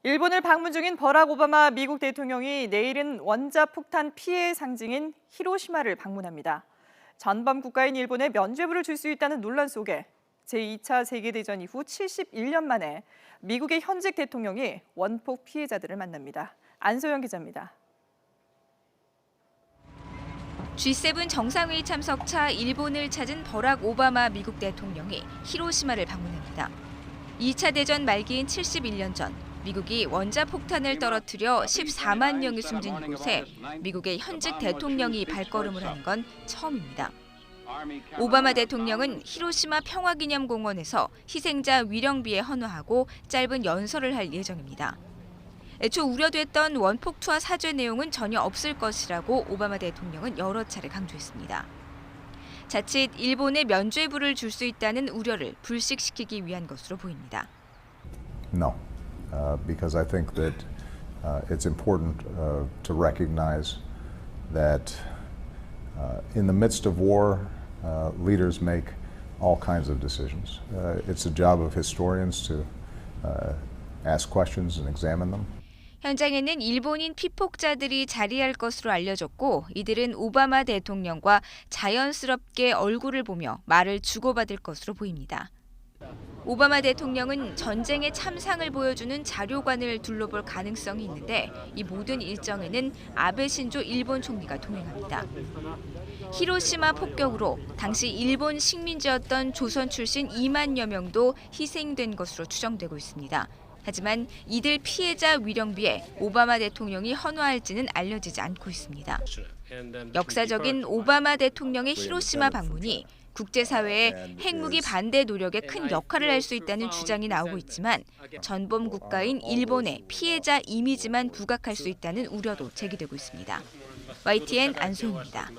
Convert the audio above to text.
일본을 방문 중인 버락 오바마 미국 대통령이 내일은 원자폭탄 피해의 상징인 히로시마를 방문합니다. 전범 국가인 일본에 면죄부를 줄 수 있다는 논란 속에 제2차 세계대전 이후 71년 만에 미국의 현직 대통령이 원폭 피해자들을 만납니다. 안소영 기자입니다. G7 정상회의 참석차 일본을 찾은 버락 오바마 미국 대통령이 히로시마를 방문합니다. 2차 대전 말기인 71년 전 미국이 원자폭탄을 떨어뜨려 14만 명이 숨진 곳에 미국의 현직 대통령이 발걸음을 하는 건 처음입니다. 오바마 대통령은 히로시마 평화기념공원에서 희생자 위령비에 헌화하고 짧은 연설을 할 예정입니다. 애초 우려됐던 원폭 투하 사죄 내용은 전혀 없을 것이라고 오바마 대통령은 여러 차례 강조했습니다. 자칫 일본에 면죄부를 줄 수 있다는 우려를 불식시키기 위한 것으로 보입니다. No, because I think that it's important to recognize that in the midst of war, leaders make all kinds of decisions. It's the job of historians to ask questions and examine them. 현장에는 일본인 피폭자들이 자리할 것으로 알려졌고 이들은 오바마 대통령과 자연스럽게 얼굴을 보며 말을 주고받을 것으로 보입니다. 오바마 대통령은 전쟁의 참상을 보여주는 자료관을 둘러볼 가능성이 있는데 이 모든 일정에는 아베 신조 일본 총리가 동행합니다. 히로시마 폭격으로 당시 일본 식민지였던 조선 출신 2만여 명도 희생된 것으로 추정되고 있습니다. 하지만 이들 피해자 위령비에 오바마 대통령이 헌화할지는 알려지지 않고 있습니다. 역사적인 오바마 대통령의 히로시마 방문이 국제사회의 핵무기 반대 노력에 큰 역할을 할 수 있다는 주장이 나오고 있지만 전범 국가인 일본의 피해자 이미지만 부각할 수 있다는 우려도 제기되고 있습니다. YTN 안소영입니다.